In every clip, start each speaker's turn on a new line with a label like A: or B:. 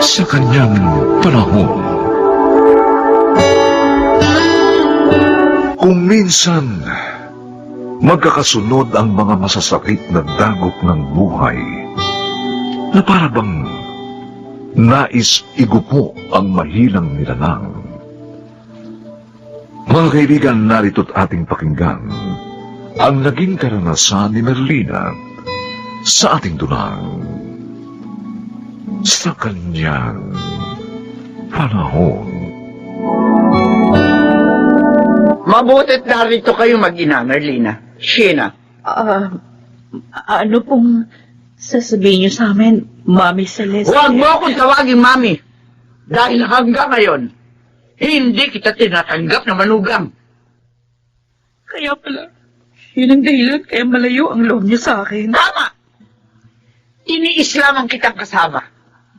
A: sa kanyang panahon. Kung minsan magkakasunod ang mga masasakit na dagok ng buhay na para bang nais igupo ang mahilang nilalang. Mga kaibigan, narito't ating pakinggan ang naging karanasan ni Merlina sa ating dunang sa kanyang panahon.
B: Mabutit narito kayo mag-ina, Merlina. Sheena.
C: Ano pong sasabihin niyo sa amin, Mami Celeste?
B: Huwag mo akong tawaging mami. Dahil hanggang ngayon, hindi kita tinatanggap na manugang.
C: Kaya pala, yun ang dahilan kaya malayo ang loob niyo sa akin.
B: Tama! Iniis lamang kitang kasama.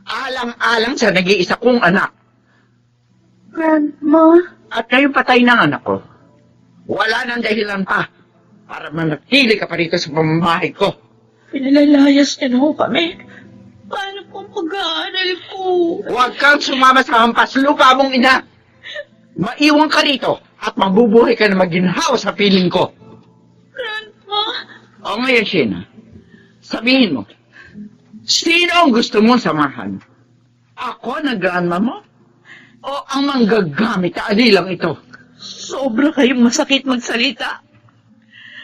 B: Alang-alang sa nag-iisa kong anak.
C: Grandma?
B: At ngayon patay ng anak ko. Wala nang dahilan pa para manatili ka pa rito sa pamamahay ko.
C: Pinalalayas niyo na ho kami. Paano pong pag-aaral ko?
B: Huwag kang sumama sa hampas lupa mong ina. Maiwan ka rito at mabubuhay ka na maginhawa sa piling ko.
C: Grandma?
B: O ngayon, Sheena, sabihin mo, sino ang gusto mong samahan? Ako na grandma mo? O ang manggagamit na alilang ito?
C: Sobra kayong masakit magsalita.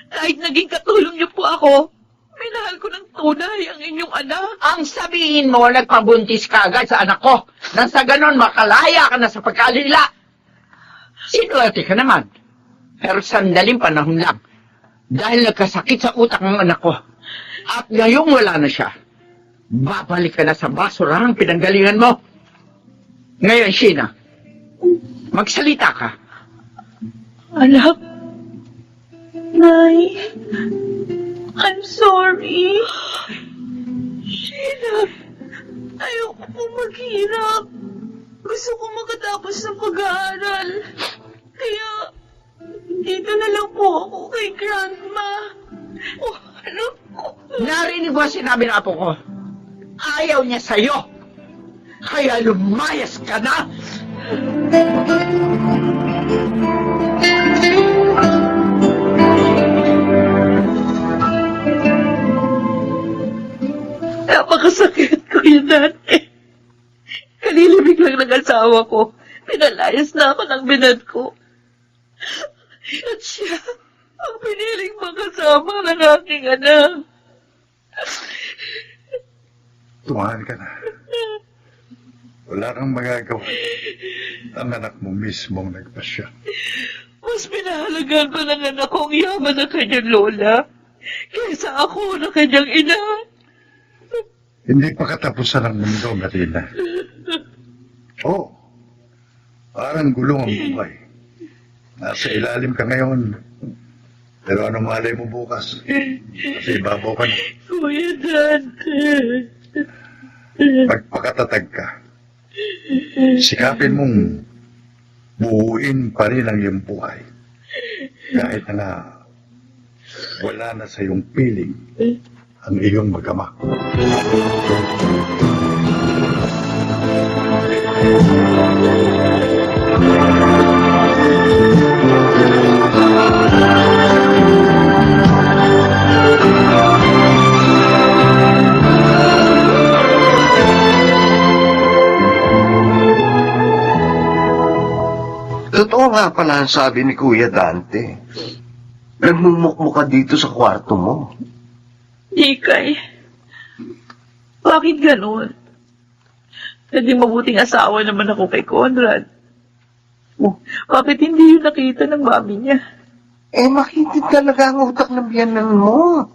C: Kahit naging katulong niyo po ako, minahal ko ng tunay ang inyong anak.
B: Ang sabihin mo, nagpabuntis ka agad sa anak ko. Nang sa ganon, makalaya ka na sa pagkalila. Sinuwerte ka naman. Pero sandaling panahon lang. Dahil nagkasakit sa utak ng anak ko. At ngayong wala na siya. Babalik ka na sa basurahang pinanggalingan mo. Ngayon, Sheena, magsalita ka.
C: Anak. Nay. I'm sorry. Sheila, ayoko po maghirap. Gusto ko makatapos ng pag-aaral. Kaya, dito na lang po ako kay Grandma. Oh, anak ko.
B: Narinig mo ang sinabi ng apo ko. Ayaw niya sa'yo. Kaya lumayas ka na.
C: Napakasakit ko yun dati. Kanina biglang nag-asawa ko. Pinalayas na ako ng binad ko. At siya, ang piniling makasama ng aking anak.
D: Tumahan ka na. Wala kang magagawa. Ang anak mo mismo ang nagpasya.
C: Mas pinahalagaan pa ng anak ko ang yaman ng kanyang lola kaysa ako na kanyang ina.
D: Hindi pa katapusan ng mundo, Marina. Oo. Parang gulong ang buhay. Nasa ilalim ka ngayon. Pero ano malay mo bukas? Kasi ibabaw ka na.
C: Kuya Dante.
D: Magpakatatag ka. Sikapin mong buuin pa rin ang iyong buhay. Kahit na wala na sa iyong piling ang iyong mag-ama.
E: Totoo nga pala ang sabi ni Kuya Dante. Nagmumukmuk ka dito sa kwarto mo.
C: Ikay, bakit ganun? Naging mabuting asawa naman ako kay Conrad. Oh, bakit hindi yun nakita ng mami niya?
E: Makitid talaga ang utak ng biyanan mo.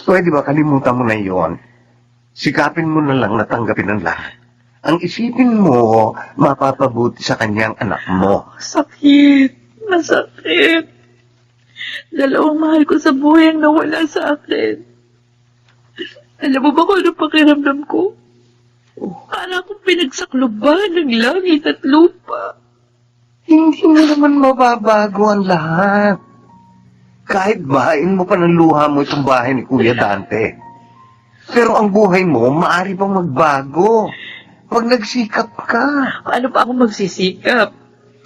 E: Pwede ba kalimutan mo na yon? Sikapin mo na lang natanggapin ang lahat. Ang isipin mo, mapapabuti sa kanyang anak mo.
C: Sakit. Masakit. Dalawang mahal ko sa buhay ang nawala sa akin. Alam mo ba kung anong pakiramdam ko? Para akong pinagsakluban ng langit at lupa.
E: Hindi mo naman mababago ang lahat. Kahit bahain mo pa ng luha mo itong bahay ni Kuya Dante. Pero ang buhay mo, maaari bang magbago? Pag nagsikap ka.
C: Paano pa ako magsisikap?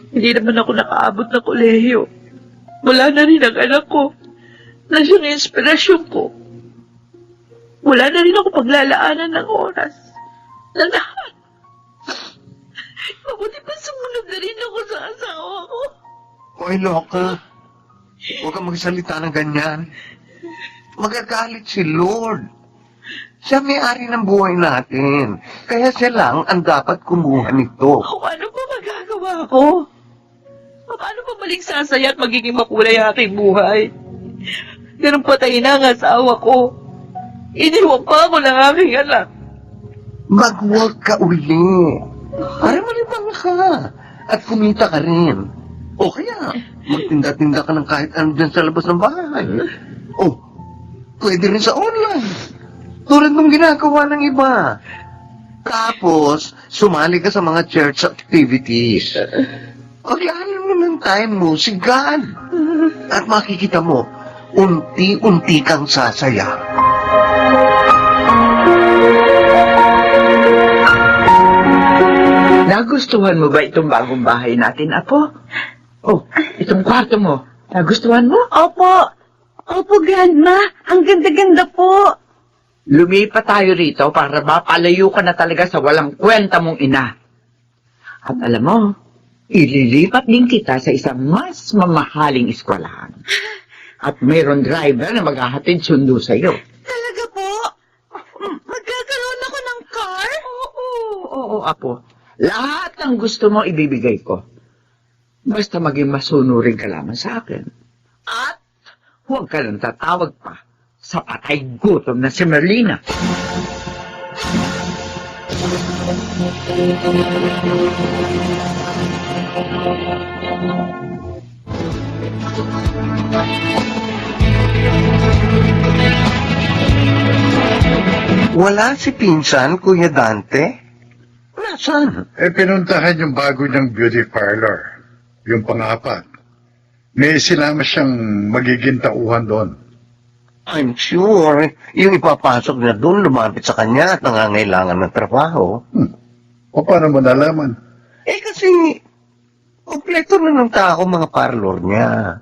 C: Hindi naman ako nakaabot ng kolehiyo. Wala na rin ang anak ko. Na siyang inspirasyon ko. Wala na rin ako paglalaanan ng oras. Na lahat. Mabuti pa sumunod na rin ako sa asawa ko.
E: Hoy, Loka. Huwag kang magsalita ng ganyan. Magagalit si Lord. Siya may-ari ng buhay natin. Kaya siya lang ang dapat kumuha nito.
C: O ano pa magagawa ko? Paano pa maling sasaya at magiging makulay ang aking buhay? Ganun patay na ang asawa ko. Iniwan pa ako ng aking anak.
E: Maghuwag ka uli. Para malibang ka. At kumita ka rin. O kaya, magtinda-tinda ka ng kahit ano dyan sa labas ng bahay. O, pwede rin sa online. Tulad ng ginagawa ng iba. Tapos, sumali ka sa mga church activities. Paglaan mo ng time mo, sigad. At makikita mo, unti-unti kang sasaya.
B: Nagustuhan mo ba itong bagong bahay natin, Apo? Oh, itong kwarto mo. Nagustuhan mo?
F: Opo. Opo, Grandma. Ang ganda-ganda po.
B: Lumipat tayo rito para mapalayo ka na talaga sa walang kwenta mong ina. At alam mo, ililipat din kita sa isang mas mamahaling eskwelahan. At mayroon driver na maghahatid sundo sa iyo.
F: Talaga po? Magkakaroon ako ng car?
B: Oo, Apo. Lahat ng gusto mo ibibigay ko. Basta maging masunurin ka lamang sa akin. At huwag ka nang tatawag pa sa patay gutom na si Merlina.
E: Wala si Pinsan, Kuya Dante? Nasaan?
D: Pinuntahan yung bago niyang beauty parlor. Yung pang-apat. May sinama siyang magiging tauhan doon.
E: I'm sure, yung ipapasok na doon, lumapit sa kanya at nangangailangan ng trabaho.
D: O paano mo nalaman?
E: Kasi, kompleto na ng tao mga parlor niya.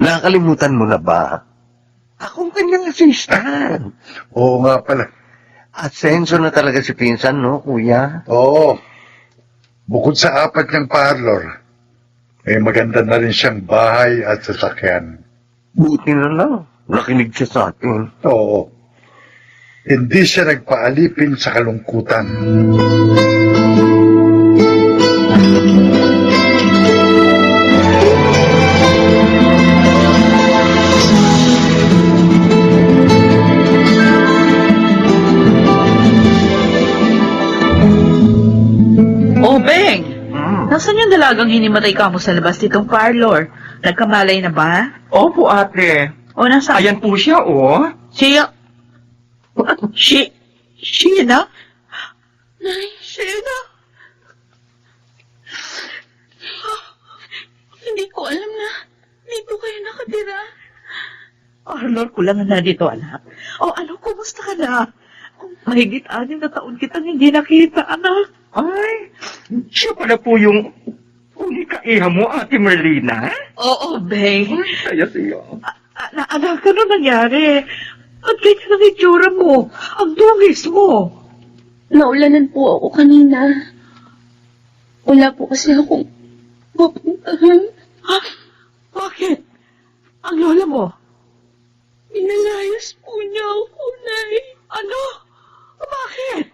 E: Nakakalimutan mo na ba? Akong kanyang assistant.
D: Oo nga pala.
E: Asenso na talaga si Pinsan, no, kuya?
D: Oo. Bukod sa 4 niyang parlor, may maganda na rin siyang bahay at sasakyan.
E: Buti na lang. Nakinig siya sa atin.
D: Oo. Hindi siya nagpaalipin sa kalungkutan.
C: Oh, Beng! Nasaan yung dalagang hinimatay ka mo sa labas nitong parlor? Nagkamalay na ba?
B: Opo, ate.
C: O nasa...
B: Ayan po siya, oh.
C: Siya... Sheena? Sheena?
F: Hindi ko alam na dito kayo nakatira.
C: Arnold, kulang na dito, anak. O ano, kumusta ka na? Mahigit 6 na taon kitang hindi nakita, anak.
G: Ay, siya pala po yung unikaiha mo, Ate Merlina.
C: Oo, Beng.
G: Kaya siya.
C: Anak, ano nangyari? At ganyan ang itsura mo. Ang dungis mo.
F: Naulanan po ako kanina. Wala po kasi akong pupuntahan.
C: Ha? Bakit? Ang lola mo?
F: Inalayas po niya ako, Nay.
C: Ano? Bakit?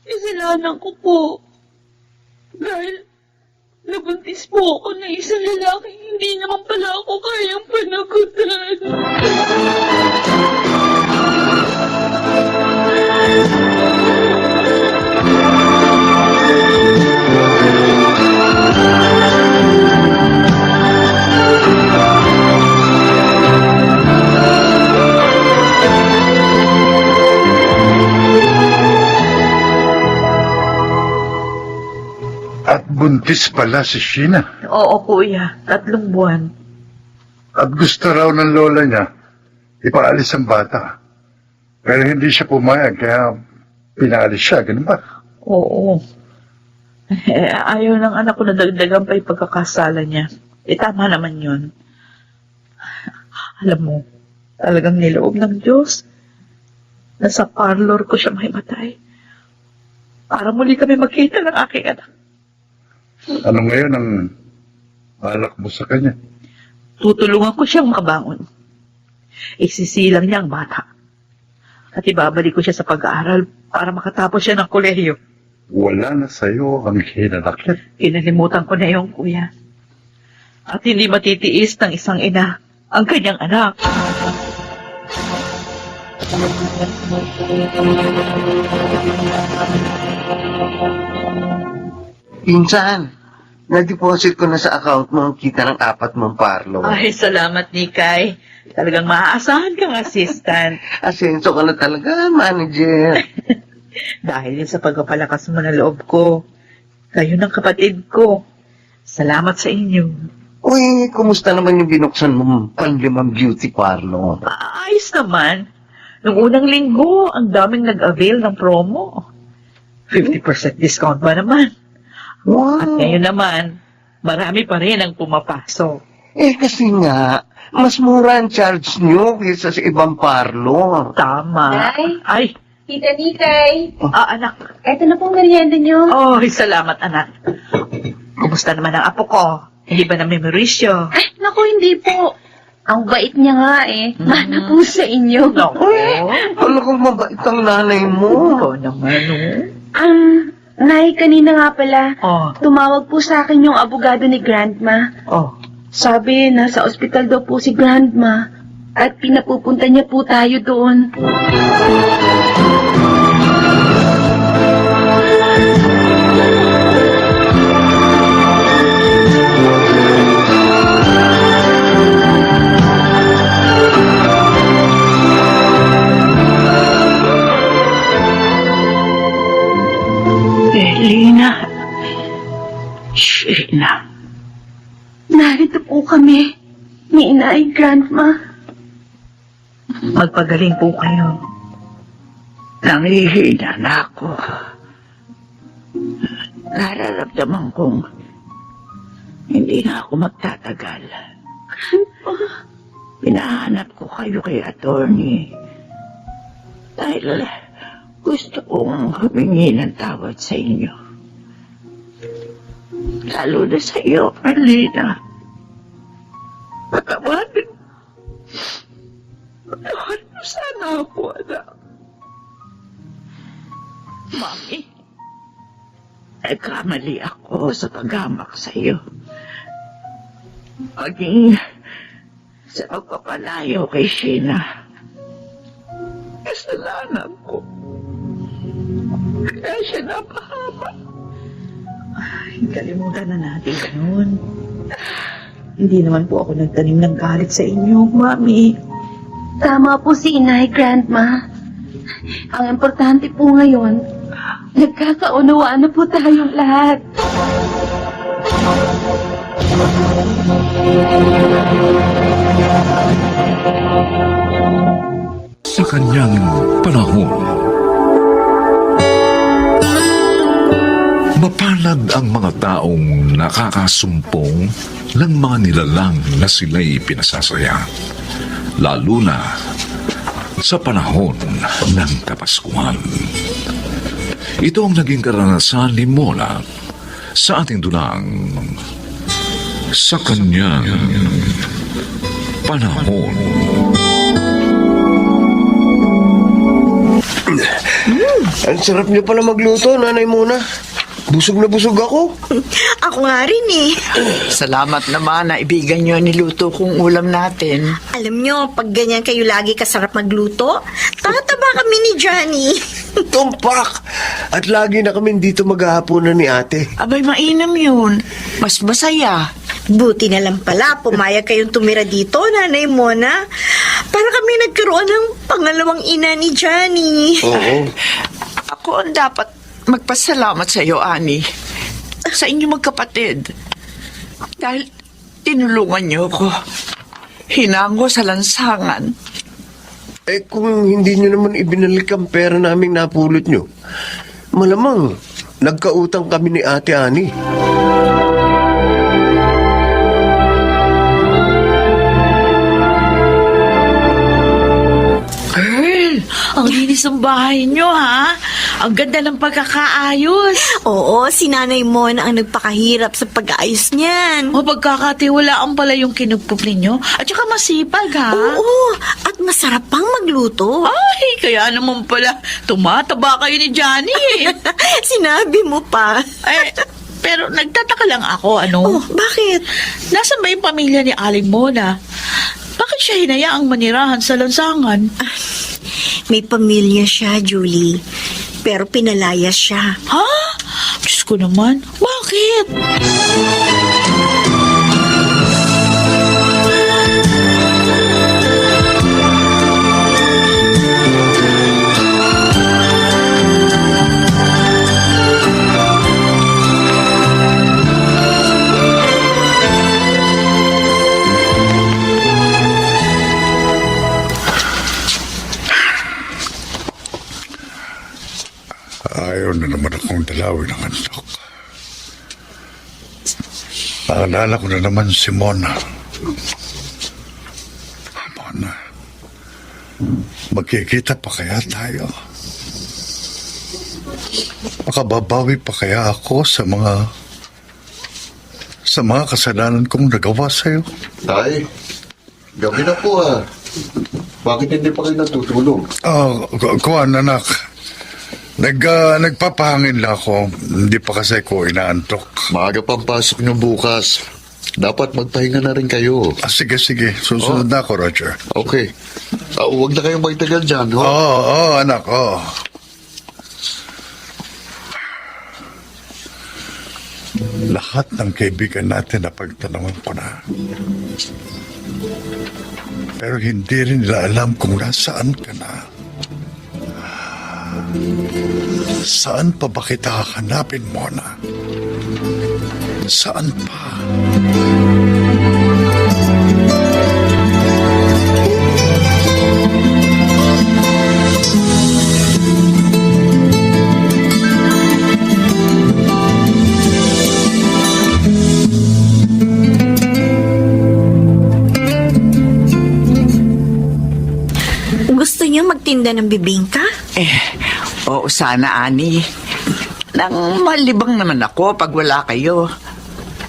F: Isalanan ko po. Dahil nabuntis po ako na isang lalaki, hindi naman pala ako kayang panagutan.
D: At buntis pala si Sheena.
C: Oo, kuya. 3 buwan.
D: At gusto raw ng lola niya ipaalis ang bata. Pero hindi siya pumayag, kaya pinalis siya, ganun ba?
C: Oo. Ayaw ng anak ko na dagdagan pa yung pagkakasala niya. Tama naman yun. Alam mo, talagang niloob ng Diyos na sa parlor ko siya mahimatay. Para muli kami magkita ng aking anak.
D: Ano ngayon ang balak mo sa kanya?
C: Tutulungan ko siyang makabangon. Isisilang niya ang bata. At ibabalik ko siya sa pag-aaral para makatapos siya ng kolehiyo.
D: Wala na sa'yo ang hinanakit.
C: Kinalimutan ko na yung kuya. At hindi matitiis ng isang ina ang kanyang anak.
E: Pinsan, na-deposit ko na sa account mo ang kita ng 4 mong parlo.
C: Ay, salamat, Nikay. Talagang maaasahan kang assistant.
E: Asenso ka na talaga, manager.
C: Dahil yun sa pagpapalakas mo na loob ko. Kayo ng kapatid ko. Salamat sa inyo.
E: Uy, kumusta naman yung binuksan mong panlimang beauty parlor?
C: Ayos naman. Nung unang linggo, ang daming nag-avail ng promo. 50% discount ba naman?
E: Wow.
C: At ngayon naman, marami pa rin ang pumapasok.
E: Kasi nga, mas mura ang charge nyo kaysa sa ibang parlor.
C: Tama.
F: Nay?
C: Ay,
F: Tita Nikay,
C: anak.
F: eto na pong merienda nyo.
C: Oh, salamat, anak. Kumusta naman ang apo ko? Hindi ba na-memorisyo?
F: Ay, naku, hindi po. Ang bait niya nga eh. Mana po sa inyo.
C: Naku.
E: Talagang mabait ang nanay mo.
C: Ikaw naman,
F: Nay, kanina nga pala,
C: oh.
F: tumawag po sa akin yung abogado ni Grandma.
C: Oh.
F: Sabi, nasa ospital daw po si Grandma. At pinapupunta niya po tayo doon.
C: Lina. Sheena.
F: Narito po kami. Ni Inay, Grandma.
C: Magpagaling po kayo. Nangihina na ako. Nararamdaman kong hindi na ako magtatagal. Pinahanap ko kayo kay attorney. Dahil gusto kong humingi ng tawad sa inyo. Lalo na sa iyo, Marlena. Patawarin mo sana ako, anak. Mami, nagkamali ako sa paghamak sa iyo. Maging sa pagpapalayo kay Sheena. Kasalanan ko. Kaya siya napahama. Ay, kalimutan na natin ganun. Hindi naman po ako nagtanim ng galit sa inyo, Mami.
F: Tama po si Inay, Grandma. Ang importante po ngayon, nagkakaunawaan na po tayong lahat.
A: Sa kanyang panahon, mapalad ang mga taong nakakasumpong ng mga nilalang na sila'y pinasasaya, lalo na sa panahon ng Kapaskuhan. Ito ang naging karanasan ni Mona sa ating dunang sa kanyang panahon.
E: Ang sarap niyo pala magluto, nanay Mona. Busog na busog ako.
H: Ako nga rin eh.
B: Salamat naman na ibigan nyo niluto kong ulam natin.
H: Alam nyo, pag ganyan kayo lagi kasarap magluto, tataba kami ni Johnny.
E: Tumpak! At lagi na kami dito maghahaponan ni ate.
B: Abay, mainam yun. Mas masaya.
H: Buti na lang pala, pumayag kayong tumira dito, Nanay Mona. Para kami nagkaroon ng pangalawang ina ni Johnny.
E: Oo.
B: Ako ang dapat magpasalamat sa iyo, Ani. Sa inyo magkapatid. Dahil tinulungan niyo ko. Hinango sa lansangan.
E: Eh kung hindi nyo naman ibinalik ang pera naming napulot nyo, malamang nagkautang kami ni Ate Ani.
C: Girl, ang linis ng bahay nyo, ha? Ang ganda ng pagkakaayos.
H: Oo, si Nanay Mona ang nagpakahirap sa pag-aayos niyan.
C: O pagkakatiwalaan pala yung kinugpok ninyo. At saka masipag, ha?
H: Oo, at masarap pang magluto.
C: Ay, kaya naman pala, tumataba kayo ni Johnny, eh.
H: Sinabi mo pa.
C: Eh, pero nagtataka lang ako,
H: Oh, bakit?
C: Nasaan ba yung pamilya ni Aling Mona? Bakit siya hinayaang manirahan sa lansangan?
H: May pamilya siya, Julie. Pero pinalayas siya.
C: Ha? Diyos ko naman, bakit?
D: Ayaw na naman akong dalawin ng antok. Naalala ko na naman si Mona. Mona, magkikita pa kaya tayo? Makababawi pa kaya ako sa mga kasalanan kong nagawa sa'yo?
E: Tay, gabi na po Bakit hindi pa kayo natutulog?
D: Kuwan, anak. Nagpapahangin lang ako. Hindi pa kasi ko inaantok.
I: Maaga pang pasok niyo bukas. Dapat magpahinga na rin kayo.
D: Sige. Susunod na ako, Roger.
I: Okay. Huwag na kayong magtagal dyan, ho?
D: Oo, anak, oo. Lahat ng kaibigan natin na pagtanungan ko na. Pero hindi rin nila alam kung nasaan ka na. Saan pa ba kita hahanapin, Mona? Saan pa?
H: Gusto niyo magtinda ng bibingka?
B: Oo sana, Ani. Nang malibang naman ako pag wala kayo.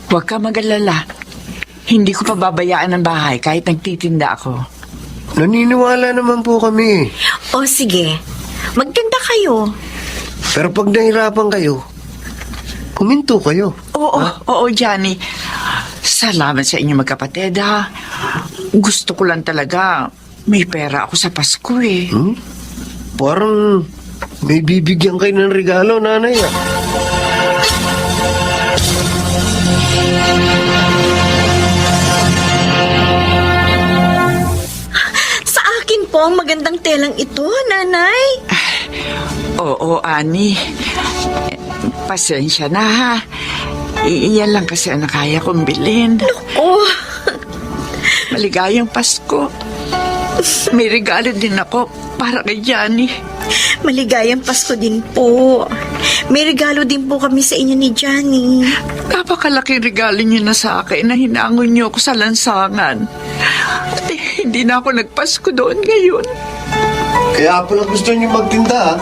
B: Huwag ka mag-alala. Hindi ko pababayaan ang bahay kahit nagtitinda ako.
E: Naniniwala naman po kami.
H: O sige, magtinda kayo.
E: Pero pag nahirapan kayo, huminto kayo.
B: Oo, Johnny. Salamat sa inyo magkapatid, ha. Gusto ko lang talaga may pera ako sa Pasko, eh.
E: Parang may bibigyan kayo ng regalo, nanay.
H: Sa akin po ang magandang telang ito, Nanay.
B: Oo, Ani. Pasensya na, ha. Iyan lang kasi ang kaya kong bilhin.
H: Oh,
B: Maligayang Pasko. May regalo din ako para kay Johnny.
H: maligayang Pasko din po. May regalo din po kami sa inyo ni Johnny.
B: Napakalaking regalo niyo na sa akin na hinangon niyo ako sa lansangan. At hindi na ako nagpasko doon ngayon.
E: Kaya pala gusto niyo magtinda,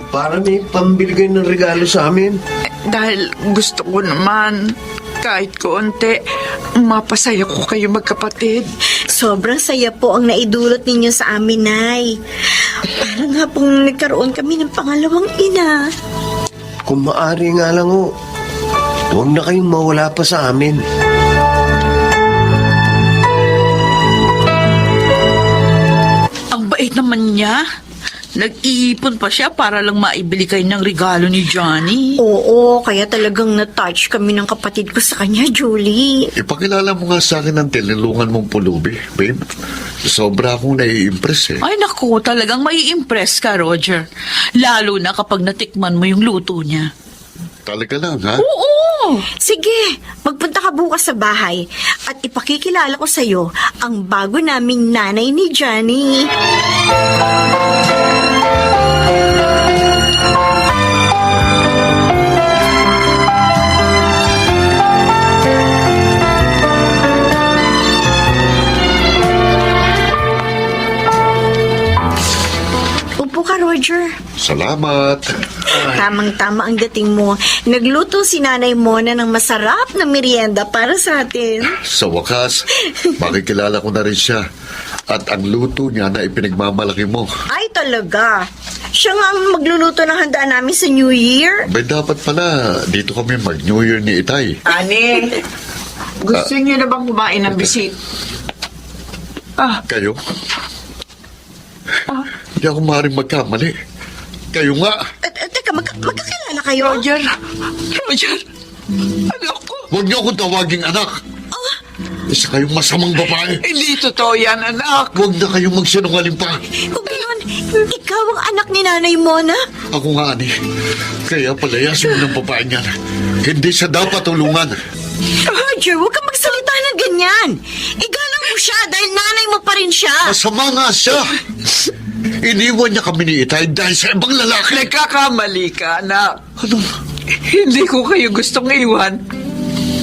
E: para may pambili kayo ng regalo sa amin.
B: Dahil gusto ko naman, kahit konti, mapasaya ko kayo magkapatid.
H: Sobrang saya po ang naidulot ninyo sa amin, Nay. Parang nga pong nagkaroon kami ng pangalawang ina.
E: Kung maaari nga lang huwag na kayong mawala pa sa amin.
C: Ang bait naman niya. Nag-iipon pa siya para lang maibili kayo ng regalo ni Johnny.
H: Oo, kaya talagang na-touch kami ng kapatid ko sa kanya, Julie.
I: Ipakilala mo nga sa akin ang tinulungan mong pulubi, babe. Sobra akong nai-impress, eh.
C: Ay naku, talagang mai-impress ka, Roger. Lalo na kapag natikman mo yung luto niya.
I: Talaga lang, ha?
C: Oo!
H: Sige, magpunta ka bukas sa bahay at ipakikilala ko sa'yo ang bago naming nanay ni Johnny. Upo ka, Roger.
I: Salamat.
H: Tamang-tama ang dating mo. Nagluto si Nanay Mona ng masarap na merienda para sa atin.
I: Sa wakas, makikilala ko na rin siya. At ang luto niya na ipinagmamalaki mo.
H: Ay, talaga. Siya nga ang magluluto ng handa namin sa New Year.
I: May dapat pala, dito kami mag-New Year ni Itay.
B: Ani, gusto niyo na bang kumain ng bisit?
I: Kayo? Hindi ako maaaring magkamali. Kayo nga.
H: Teka, magkakilala kayo?
B: Roger, anak ko.
I: Huwag niyo akong tawaging anak. Isa kayong masamang babae.
B: Hindi totoo yan, anak.
I: Huwag na kayong magsinungaling pa.
H: Kung gayon, ikaw ang anak ni Nanay Mona?
I: Ako nga, Ani. Kaya palayasin mo ng babae niyan. Hindi siya dapat tulungan.
H: Roger, huwag kang magsalita ng ganyan. Igalang mo siya dahil nanay mo pa rin siya.
I: Masama nga siya. Iniwan niya kami ni Itay dahil sa ibang lalaki.
B: Nagkakamali ka, anak.
I: Ano?
B: Hindi ko kayo gustong iwan.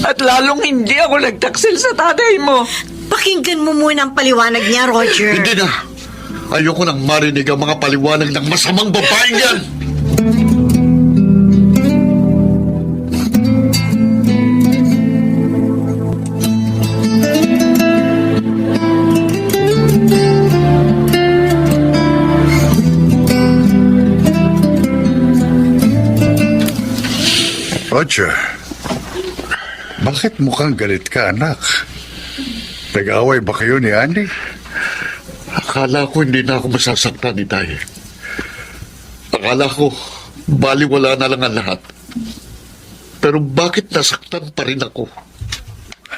B: At lalong hindi ako nagtaksil sa tatay mo.
H: Pakinggan mo muna ang paliwanag niya, Roger.
I: Hindi na. Ayoko nang marinig ang mga paliwanag ng masamang babaeng yan.
D: Roger, bakit mukhang galit ka, anak? Nag-away ba kayo ni Andy?
I: Akala ko hindi na ako masasaktan ni Tay. Akala ko baliwala na lang ang lahat. Pero bakit nasaktan pa rin ako?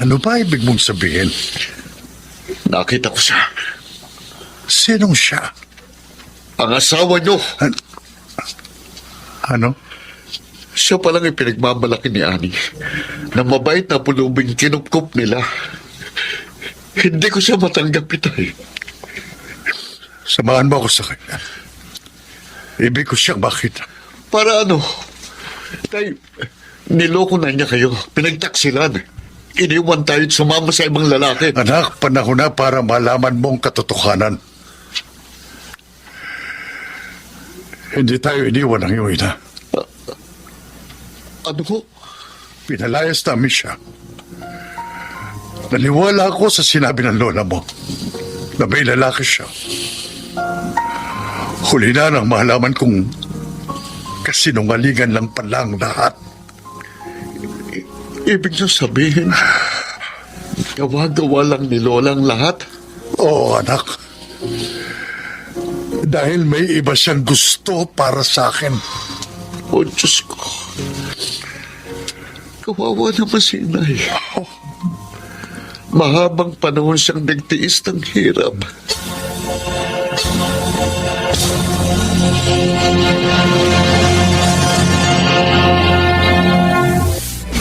D: Ano ba ibig mong sabihin?
I: Nakita ko siya.
D: Sinong siya?
I: Ang asawa niyo.
D: Ano?
I: Siya palang ipinagmamalaki ni Annie na mabait na pulubing kinupkup nila. Hindi ko siya matanggap, Itay.
D: Samahan mo ako sa kanya. Ibig ko siyang makita.
I: Para ano? Tay, niloko na niya kayo. Pinagtaksilan. Iniwan tayo at sumama sa ibang lalaki.
D: Anak, panahon na para malaman mong katotohanan. Hindi tayo iniwan ng iyong ina.
I: Ano ko?
D: Pinalayas namin siya. Naniwala ako sa sinabi ng lola mo na may lalaki siya. Huli na nang malaman kong kasinungalingan lang pala ang lahat.
I: Ibig niyo sabihin, gawa-gawa lang ni Lola ang lahat?
D: Oo, anak. Dahil may iba siyang gusto para sa akin.
I: O Diyos ko. Kawawa naman si Inay. Mahabang panahon siyang nagtiis ng hirap.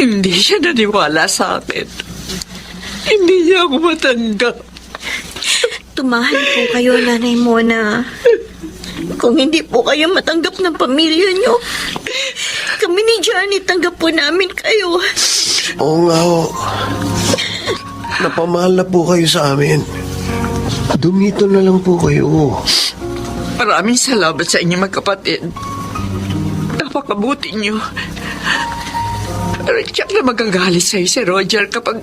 B: Hindi siya naniwala sa akin. Hindi niya ako matanggap.
H: Tumahan po kayo, Nanay Mona. Kung hindi po kayo matanggap ng pamilya niyo, kami ni Johnny tanggap po namin kayo.
E: Oo nga ho. Napamahal na po kayo sa amin. Dumito na lang po kayo.
B: Maraming salamat sa inyo magkapatid. Napakabuti niyo. Pero tiyak na magagalit sa'yo si Roger kapag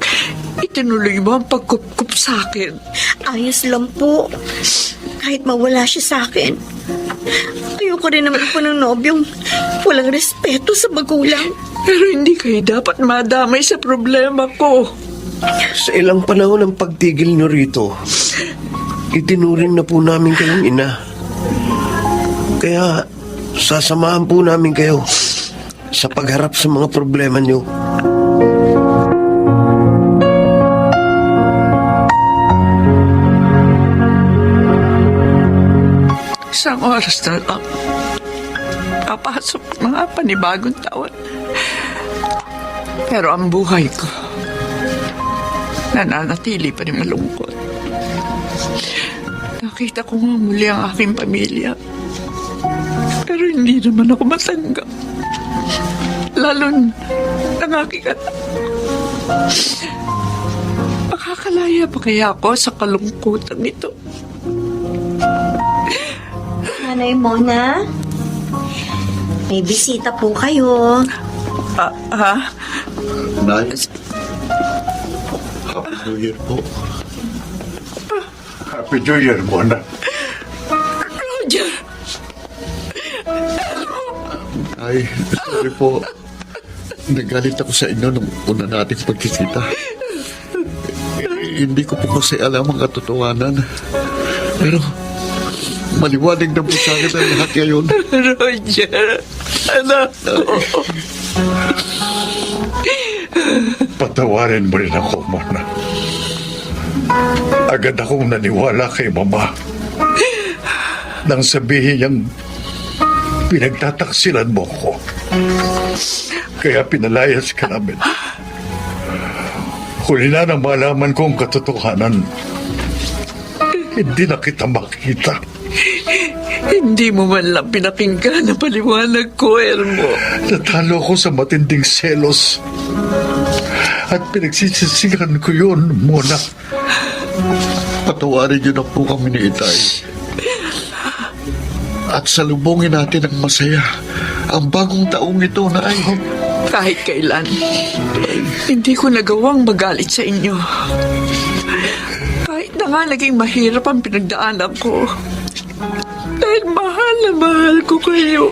B: itinuloy mo ang pagkup-kup sa akin.
H: Ayos lang po. Kahit mawala siya sa akin. Ayoko rin naman po ng nobyong walang respeto sa magulang.
B: Pero hindi kayo dapat madamay sa problema ko.
E: Sa ilang panahon ng pagtigil nyo rito, itinuring na po namin kayong ina. Kaya sasamahan po namin kayo sa pagharap sa mga problema nyo.
B: Isang oras na lang. Papasok mga panibagong taon. Pero ang buhay ko, nananatili pa rin malungkot. Nakita ko nga muli ang aking pamilya. Pero hindi naman ako matanggap. Lalo ng aking anak. Makakalaya pa kaya ako sa kalungkutan nito?
H: Nanay Mona, may bisita po kayo.
I: Nay, Happy New Year po.
D: Happy New Year, Mona.
B: Roger!
I: Ay, sorry po. Nagalit ako sa inyo nung una nating pagkikita. Hindi ko po kasi alam ang katotohanan. Pero, maliwanag na po sa akin ang lahat ngayon.
B: Roger! Anak ko!
D: Patawarin mo rin ako, Mona. Agad akong naniwala kay Mama nang sabihin niyang pinagtataksilan mo ko. Kaya pinalayas ka namin. Huli na nang malaman ko ang katotohanan. Hindi na kita makita.
B: Hindi mo man lang pinakinggan ang paliwanag ko, Elmo.
D: Natalo ko sa matinding selos. At pinagsisisigan ko yun, Mona.
I: Patawarin niyo na po kami ni Itay. At salubungin natin ang masaya ang bagong taong ito na ay...
B: Kahit kailan, hindi ko nagawang magalit sa inyo. Kahit na nga naging mahirap ang pinagdaanan ko. Dahil mahal na mahal ko kayo.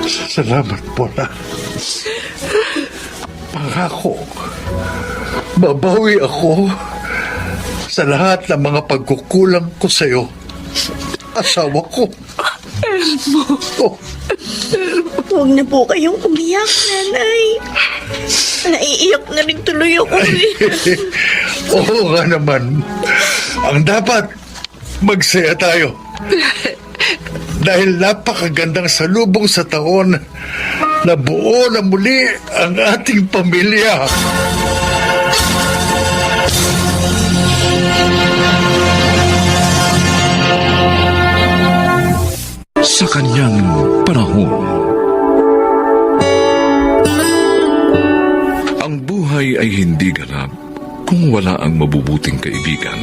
D: Salamat, Mona. Pangako, babawi ako sa lahat ng mga pagkukulang ko sa'yo. Asawa ko.
B: Elmo.
D: Oh,
H: Huwag na po kayong umiyak, nanay. Naiiyak na rin tuloy ako eh.
D: oo nga naman. Ang dapat, magsaya tayo. Dahil napakagandang salubong sa taon na buo na muli ang ating pamilya.
A: Sa kanyang panahon, ang buhay ay hindi ganap kung wala ang mabubuting kaibigan.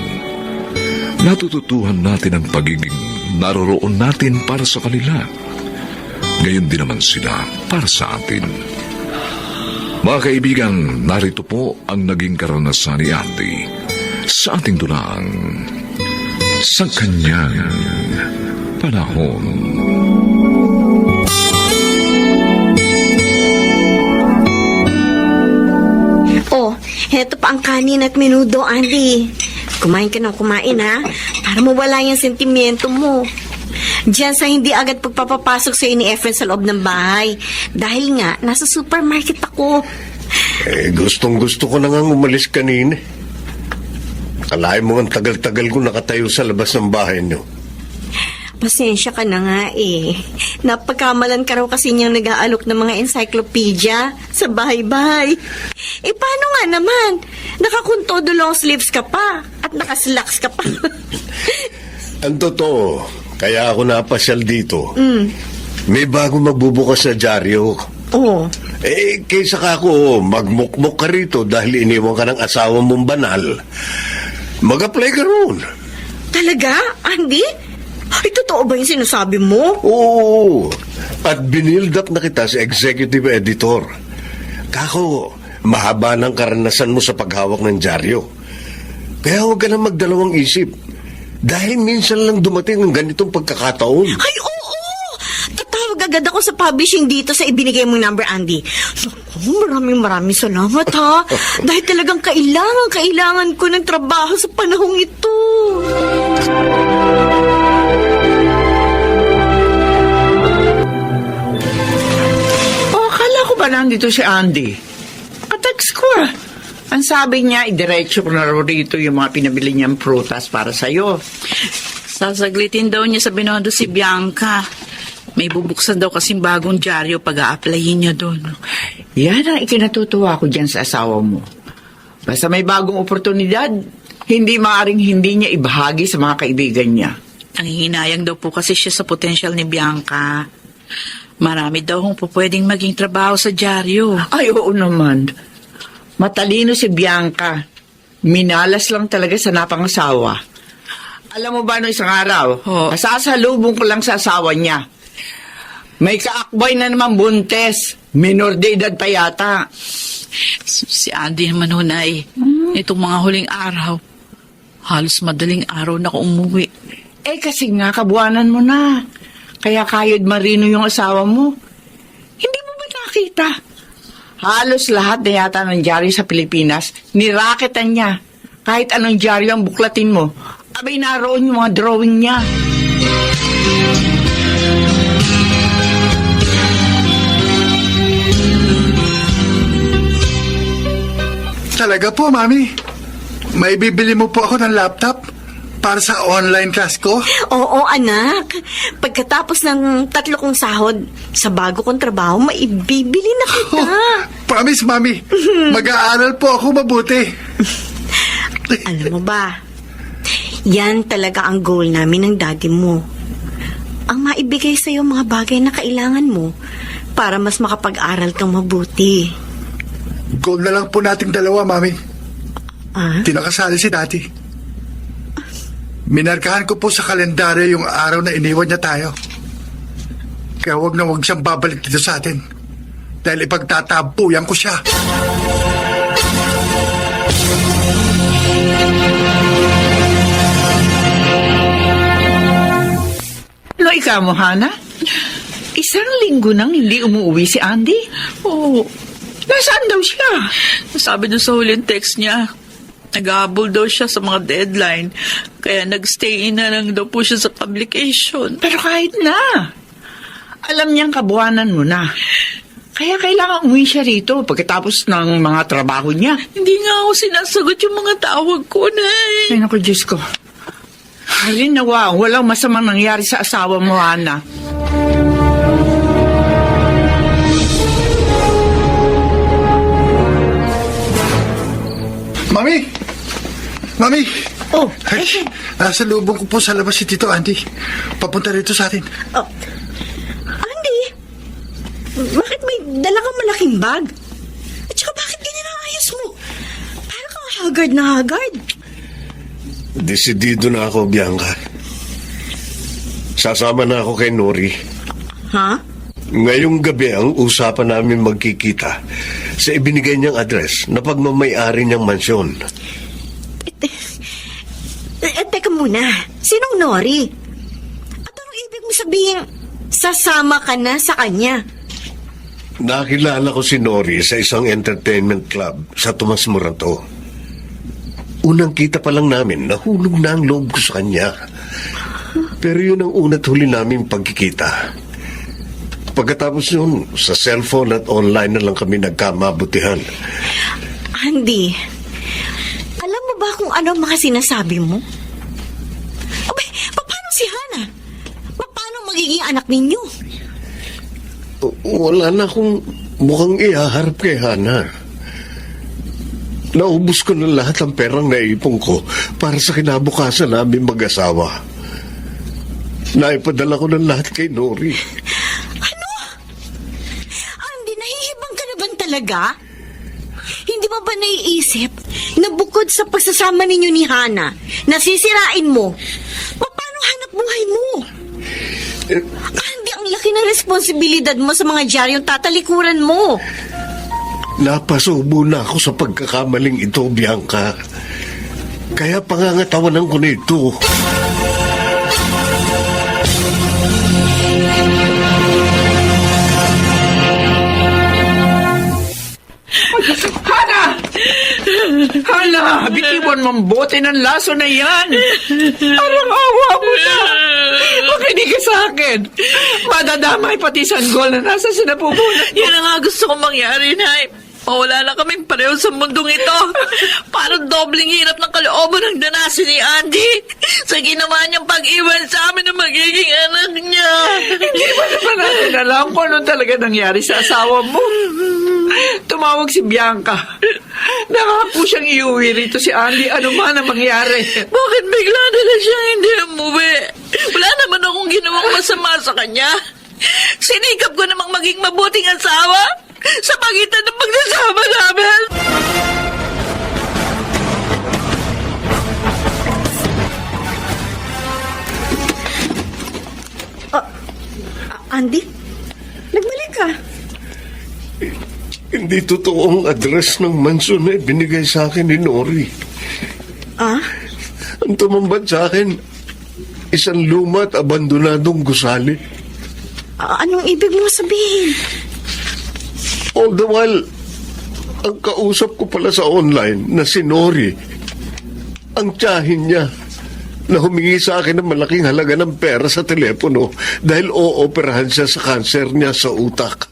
A: Natututuhan natin ang pagiging naroroon natin para sa kanila. Gayon din naman sila para sa atin. Mga kaibigan, narito po ang naging karanasan ni Andy sa ating dulang sa kanyang panahon.
H: Oh, heto pa ang kanin at menudo, Andy. Kumain ka ng kumain, ha? Para mawala yung sentimiento mo. Diyan sa hindi agad pagpapapasok sa'yo ni Efren sa loob ng bahay. Dahil nga, nasa supermarket ako.
E: Gustong gusto ko na nga umalis kanina. Kalahin mo ang tagal-tagal ko nakatayo sa labas ng bahay niyo.
H: Pasensya ka na nga eh. Napagkamalan ka raw kasi niyang nag-aalok ng mga encyclopedia sa bahay-bahay. Eh paano nga naman? Nakakuntodo long sleeves ka pa at nakaslacks ka pa.
E: Ang totoo, kaya ako napasyal dito. May bago magbubukas na dyaryo.
H: Oo.
E: Kaysa ka ako, magmukmuk ka rito dahil iniwan ka ng asawa mong banal. Mag-apply ka roon.
H: Talaga, Andy? Ay, totoo ba yung sinasabi mo?
E: Oo. At binild up na kita sa executive editor. Kako, mahaba ng karanasan mo sa paghawak ng dyaryo. Kaya huwag ka na magdalawang isip. Dahil minsan lang dumating ang ganitong pagkakataon.
H: Ay, oo! Tatawag agad ako sa publishing dito sa ibinigay mong number, Andy. Naku, maraming salamat, ha? Dahil talagang kailangan ko ng trabaho sa panahong ito.
B: Akala ko ba nandito si Andy? Ka-text ko ah. Ang sabi niya, idiretso ko na raw rito yung mga pinabili niyang prutas para sa'yo.
C: Sasaglitin daw niya sa Binondo si Bianca. May bubuksan daw kasing bagong dyaryo pag a-applyin niya doon.
B: Yan ang ikinatutuwa ko dyan sa asawa mo. Basta may bagong oportunidad, hindi maaring hindi niya ibahagi sa mga kaibigan niya.
C: Nangihinayang daw po kasi siya sa potensyal ni Bianca. Marami daw kung pwedeng maging trabaho sa dyaryo.
B: Ay, oo naman. Matalino si Bianca. Minalas lang talaga sa napangasawa. Alam mo ba no isang araw, sasalubong ko lang sa asawa niya. May kaakboy na naman buntes. Minor de edad pa yata.
C: Si Andy naman hunay. Itong mga huling araw, halos madaling araw na ako umuwi.
B: Eh kasi nga kabuanan mo na. Kaya kayod marino yung asawa mo. Hindi mo ba nakita? Halos lahat na yata ng dyaryo sa Pilipinas, niraketan niya. Kahit anong dyaryo ang buklatin mo, abay naroon yung mga drawing niya.
D: Talaga po, Mami. May bibili mo po ako ng laptop para sa online class ko?
H: Oo, anak. Pagkatapos ng 3 kong sahod, sa bago kong trabaho, maibibili na kita.
D: Promise, Mami. Mag-aaral po ako mabuti.
H: Alam mo ba, yan talaga ang goal namin ng daddy mo. Ang maibigay sa'yo mga bagay na kailangan mo para mas makapag-aral kang mabuti.
D: Goal na lang po nating dalawa, Mami.
H: Ah?
D: Tinakasali si Daddy. Minarkahan ko po sa kalendaryo yung araw na iniwan niya tayo. Kaya wag na wag siyang babalik dito sa atin. Dahil ipagtatabuyan ko siya.
B: Ano ikaw mo, Hana? Isang linggo nang hindi umuwi si Andy.
C: Oo.
B: Nasaan daw siya?
C: Sabi doon sa huling text niya, nag-aabol daw siya sa mga deadline. Kaya nag-stay in na lang daw po siya sa publication.
B: Pero kahit na. Alam niyang kabuanan mo na. Kaya kailangan umuwi siya rito pagkatapos ng mga trabaho niya.
C: Hindi nga ako sinasagot yung mga tawag ko, Nay.
B: Ay, naku, Diyos ko. Halin nawa, walang masamang nangyari sa asawa mo, Hana.
D: Mami! Mami!
H: Oh,
D: Ay, nasa lubong ko po sa labas si Tito Andy. Papunta rito sa atin.
H: oh. Andy, bakit may dala kang malaking bag? At saka bakit ganyan ang ayos mo? Parang kang haggard na haggard.
J: Desidido na ako, Bianca. Sasama na ako kay Nori.
H: Ha?
J: Ngayong gabi ang usapan namin magkikita sa ibinigay niyang address na pagmamayari niyang mansyon.
H: Teka muna, sinong Nori? At anong ibig mo sabihin, sasama ka na sa kanya?
J: Nakilala ko si Nori sa isang entertainment club sa Tomas Morato. Unang kita pa lang namin, nahulog na ang loob ko sa kanya. Pero yun ang una't huli naming pagkikita. Pagkatapos yun, sa cellphone at online na lang kami nagkamabutihan.
H: Andy, alam mo ba kung ano ang mga sinasabi mo? Abay, paano si Hana? Paano magiging anak ninyo?
J: Wala na akong mukhang ihaharap kay Hana. Naubos ko na lahat ang perang naipon ko para sa kinabukasan namin mag-asawa. Naipadala ko ng lahat kay Nori.
H: Ano? Andy, nahihibang ka na ba talaga? Hindi mo ba naiisip na bukod sa pagsasama ninyo ni Hana, nasisirain mo? Paano hanap buhay mo? Andy, ang laki ng responsibilidad mo sa mga dyaryong tatalikuran mo.
J: Napasubo na ako sa pagkakamaling ito, Bianca. Kaya pangangatawanan ko na ito.
B: Hana! Hana, bitiwan mong bote ng laso na yan. Parang awa mo na. Makinig ka sa akin. Madadamay pati sanggol na nasa sinapupunan.
C: Yan ang nga gusto kong mangyari, Nay. Mawala na kaming pareho sa mundong ito. Parang dobling hirap ng kalooban ang danasin ni Andy sa ginawa niyang pag-iwan sa amin ng magiging anak niya.
B: Hindi ba naman natin alam kung ano talaga nangyari sa asawa mo? Tumawag si Bianca. Nakakapo siyang iuwi rito si Andy. Ano man ang mangyari?
C: Bakit bigla na lang siya hindi umuwi? Wala naman akong ginawang masama sa kanya. Sinikap ko namang maging mabuting asawa sa pagitan ng pagsasama namin.
H: Andy, nagbalik ka.
J: Hindi totoo ang address ng mansyon na binigay sa akin ni Nori.
H: Ah?
J: Ang tumambad sa akin, isang luma at abandonadong gusali.
H: Anong ibig mo sabihin?
J: All the while, ang kausap ko pala sa online na si Nori, ang tiyahin niya, na humingi sa akin ng malaking halaga ng pera sa telepono dahil ooperahan siya sa kanser niya sa utak.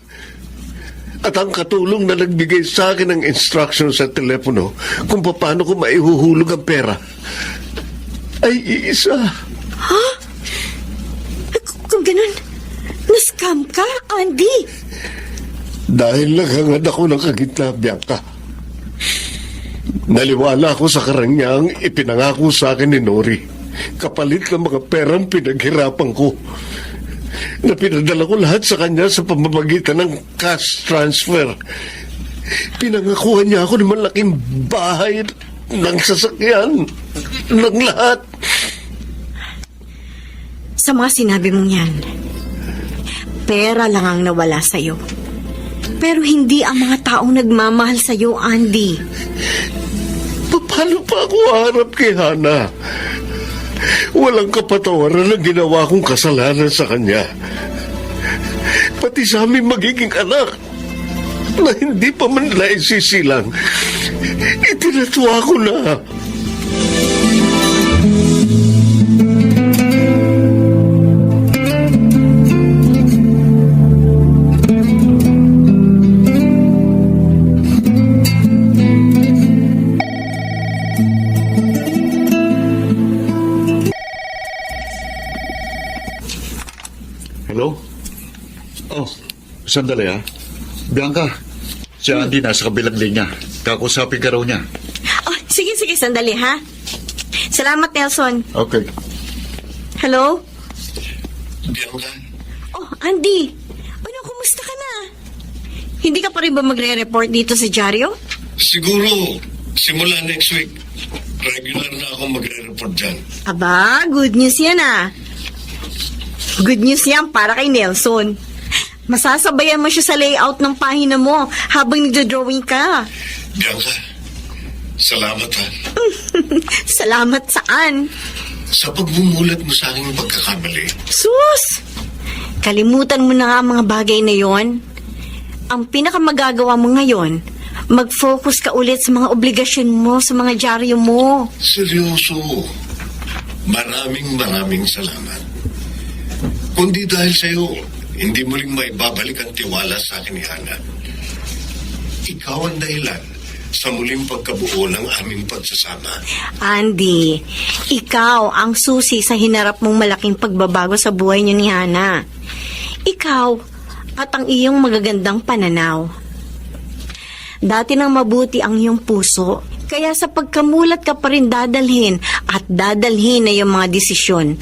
J: At ang katulong na nagbigay sa akin ng instruction sa telepono kung paano ko maihuhulog ang pera ay iisa.
H: Ha? Kung ganun, na-scam ka, Andy?
J: Dahil naghangad ako ng kagitna, Bianca. Naliwala ako sa karanyang ipinangako sa akin ni Nori, kapalit ng mga perang pinaghirapan ko, na pinadala ko lahat sa kanya sa pamamagitan ng cash transfer. Pinangakuhan niya ako ng malaking bahay, ng sasakyan, ng lahat.
H: Sa mga sinabi mong yan, pera lang ang nawala sa'yo. Pero hindi ang mga taong nagmamahal sa'yo, Andy.
J: Paano pa ako harap kay Hana? Walang kapatawaran ang ginawa kong kasalanan sa kanya. Pati sa aming magiging anak, na hindi pa man nila isisilang, itinatuwa ko na.
I: Hello? Oh, sandali ha. Bianca, si Andy nasa kabilang linya. Kakusapin ka raw niya.
H: Oh, sige, sandali, ha? Salamat, Nelson.
I: Okay.
H: Hello?
J: Bianca?
H: Oh, Andy. Ano, kumusta ka na? Hindi ka pa rin ba magre-report dito sa dyaryo?
J: Siguro, simula next week, regular na ako magre-report dyan.
H: Aba, good news yan, ah. Good news yan para kay Nelson. Masasabayan mo siya sa layout ng pahina mo habang nagdo-drawing ka.
J: Bianca, salamat ha.
H: Salamat saan?
J: Sa pagmumulat mo sa aking pagkakamali.
H: Sus! Kalimutan mo na nga ang mga bagay na yon. Ang pinakamagagawa mo ngayon, mag-focus ka ulit sa mga obligasyon mo, sa mga dyaryo mo.
J: Seryoso. Maraming salamat. Kundi dahil sa'yo, hindi mo rin maibabalik ang tiwala sa akin ni Hana. Ikaw ang dahilan sa muling pagkabuo ng aming pagsasama.
H: Andy, ikaw ang susi sa hinarap mong malaking pagbabago sa buhay niyo ni Hana. Ikaw at ang iyong magagandang pananaw. Dati nang mabuti ang iyong puso, kaya sa pagkamulat ka pa rin dadalhin at dadalhin na iyong mga desisyon.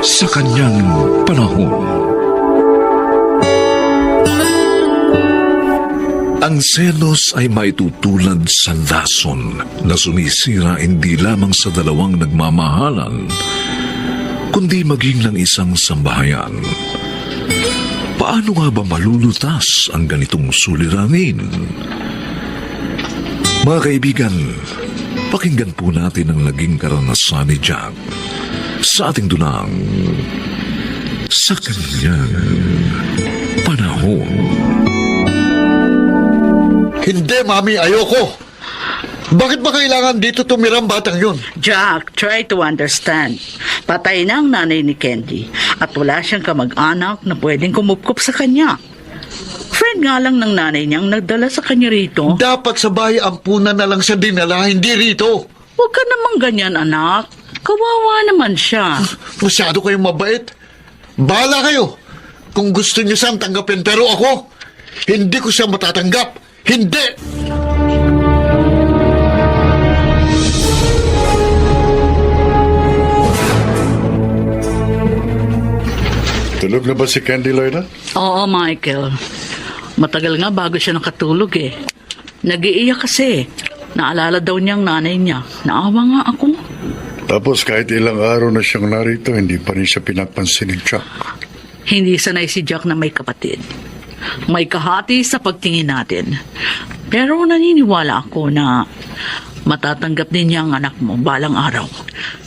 A: Sa kanyang panahon, ang selos ay maitutulad sa lason na sumisira hindi lamang sa dalawang nagmamahalan, kundi maging ng isang sambahayan. Paano nga ba malulutas ang ganitong suliranin? Mga kaibigan, pakinggan po natin ang naging karanasan ni Jack sa ating dunang Sa Kanyang Panahon.
I: Hindi, Mami, ayoko. Bakit ba kailangan dito tumira ang batang yun?
K: Jack, try to understand. Patay na ang nanay ni Candy at wala siyang kamag-anak na pwedeng kumupkup sa kanya. Friend nga lang ng nanay niyang nagdala sa kanya rito.
I: Dapat sa bahay ampunan na lang siya dinala, hindi rito.
K: Huwag ka namang ganyan, anak. Kawawa naman siya.
I: Masyado kayong mabait. Bahala kayo. Kung gusto niyo siyang tanggapin, pero ako, hindi ko siya matatanggap. Hindi!
D: Tulog na ba si Candy Lloyda?
K: Oo, Michael. Matagal nga bago siya nakatulog eh. Nag-iiyak kasi. Naalala daw niyang nanay niya. Naawa nga ako.
D: Tapos kahit ilang araw na siyang narito, hindi pa rin siya pinapansin ni Chuck.
K: Hindi sanay si Jack na may kapatid. May kahati sa pagtingin natin. Pero naniniwala ako na matatanggap din niya ang anak mo balang araw.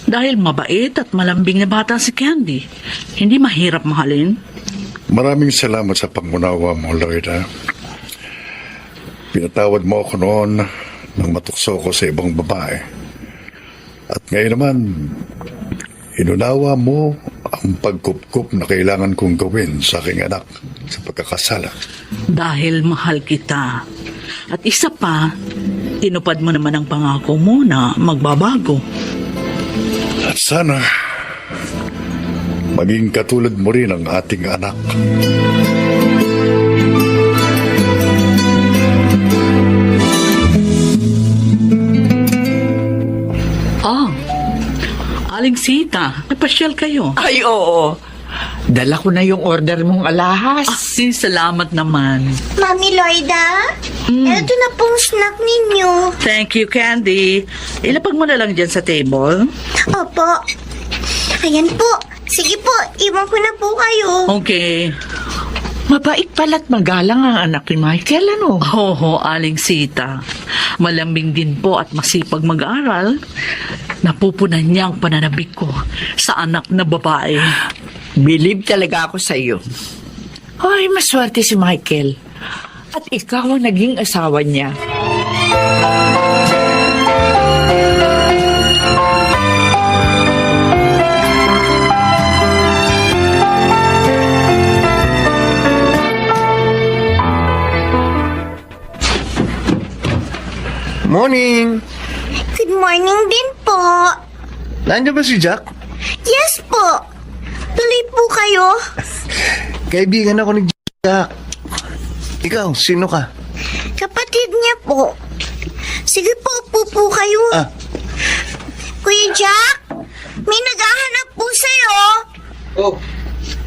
K: Dahil mabait at malambing na bata si Candy. Hindi mahirap mahalin.
D: Maraming salamat sa pangunawa mo, Lloyda. Pinatawad mo ako noon nang matukso ko sa ibang babae. At ngayon naman, inunawa mo ang pagkupkup na kailangan kong gawin sa aking anak sa pagkakasala.
K: Dahil mahal kita. At isa pa, tinupad mo naman ang pangako mo na magbabago.
D: At sana, maging katulad mo rin ang ating anak.
K: Oh, Aling Sita, napasyal kayo.
B: Ay, oo. Dala ko na yung order mong alahas.
K: Salamat naman.
H: Mami Lloyda, eto na pong snack ninyo.
K: Thank you, Candy. Ilapag mo na lang dyan sa table.
H: Opo. Ayan po. Sige po, iwan ko na po kayo.
K: Okay.
B: Mabait pala't magalang ang anak ni Michael, ano?
K: Oo, Aling Sita. Malambing din po at masipag mag-aral. Napupunan niya ang pananabik ko sa anak na babae.
B: Believe talaga ako sa iyo. Ay, maswerte si Michael. At ikaw ang naging asawa niya.
E: Morning!
H: Good morning din po.
E: Nandiyan ba si Jack?
H: Yes po. Tuloy po kayo.
E: Kaibigan ako ni Jack. Ikaw, sino ka?
H: Kapatid niya po. Sige po, upo po kayo.
E: Ah.
H: Kuya Jack, may naghahanap po sa'yo.
I: Oh,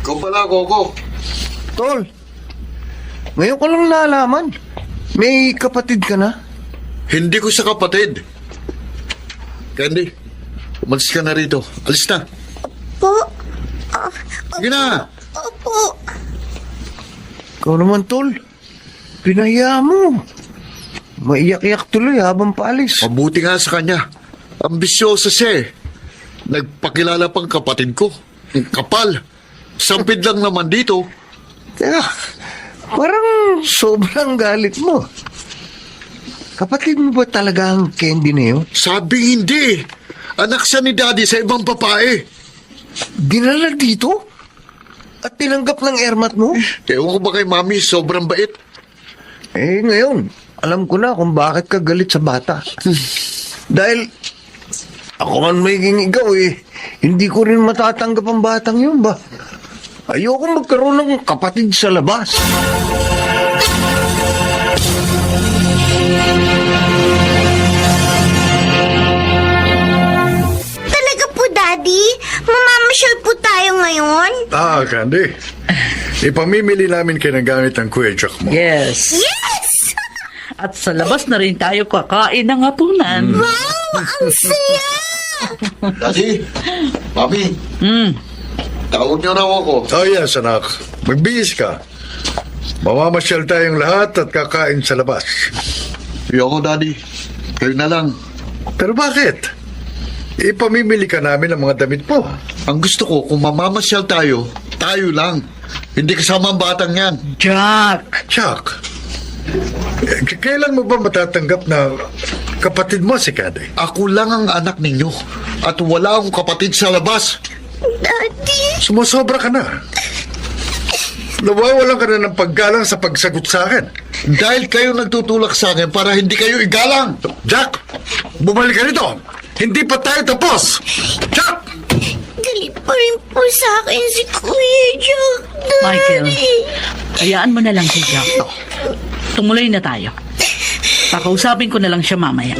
I: ikaw pala, Coco.
E: Tol, ngayon ko lang nalaman. May kapatid ka na?
I: Hindi ko siya kapatid. Candy, umalis ka na rito. Alis na.
H: Po?
I: Sige na.
H: Opo.
E: Ikaw naman, Tol. Pinaya mo. Maiyak-iyak tuloy habang paalis.
I: Mabuti nga sa kanya. Ambisyoso siya eh. Nagpakilala pang kapatid ko. Ang kapal. Sampid lang naman dito.
E: Teka, parang sobrang galit mo. Kapatid mo ba talaga ang Candy na yun?
I: Sabi hindi. Anak siya ni Daddy sa ibang babae.
E: Dinala dito? At tinanggap ng airmat mo?
I: Ewan ko ba kay Mami, sobrang bait.
E: Eh, ngayon, alam ko na kung bakit ka galit sa bata. Dahil, ako man magiging ikaw eh, hindi ko rin matatanggap ang batang yun ba? Ayoko magkaroon ng kapatid sa labas.
H: Talaga po, Daddy? Mamamasyal po tayo ngayon?
D: Ah, Candy. Ipamimili namin kayo ng gamit ng Kuya Jack mo.
K: Yes.
H: Yes!
K: At sa labas na rin tayo kakain ng hapunan.
H: Wow! Ang saya!
I: Daddy, Mami, tawag niyo na ako.
D: Oh yes, anak. Magbihis ka. Mamamasyal tayong lahat at kakain sa labas.
I: Ayoko, Daddy. Kayo na lang.
D: Pero bakit? Ipamimili ka namin ng mga damit mo.
I: Ang gusto ko, kung mamamasyal tayo, tayo lang. Hindi kasama ang batang yan.
B: Jack!
D: Chuck, kailan mo ba matatanggap na Kapatid mo si Candy.
I: Ako lang ang anak ninyo at wala akong kapatid sa labas.
H: Daddy!
D: Sumusobra ka na. Nawawalan ka na ng paggalang sa pagsagot sa akin.
I: Dahil kayo nagtutulak sa akin para hindi kayo igalang.
D: Jack, bumalik ka rito. Hindi pa tayo tapos. Jack!
H: Galit pa rin po sa akin si Kuya Jack.
K: Michael,
H: Daddy!
K: hayaan mo na lang si Jack. Tumuloy na tayo. Pakausapin ko na lang siya mamaya.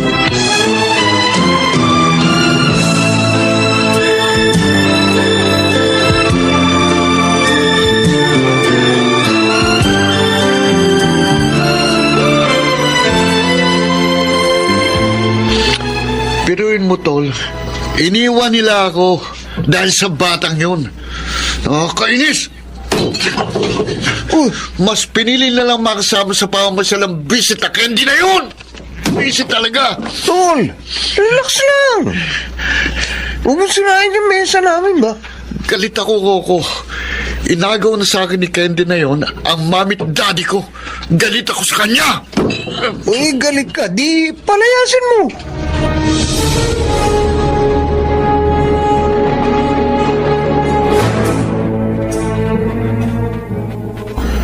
I: Piruin mo, Tol. Iniwan nila ako dahil sa batang yun. Kainis! Mas pinili na lang makasama sa pamasalang visit na Candy na yun! Visit talaga!
E: Tol, relax lang. Huwag mo sirain yung mesa namin ba?
I: Galit ako, Coco. Inagaw na sa akin ni Candy na yon ang mami at daddy ko. Galit ako sa kanya!
E: Uy, galit ka. Di palayasin mo.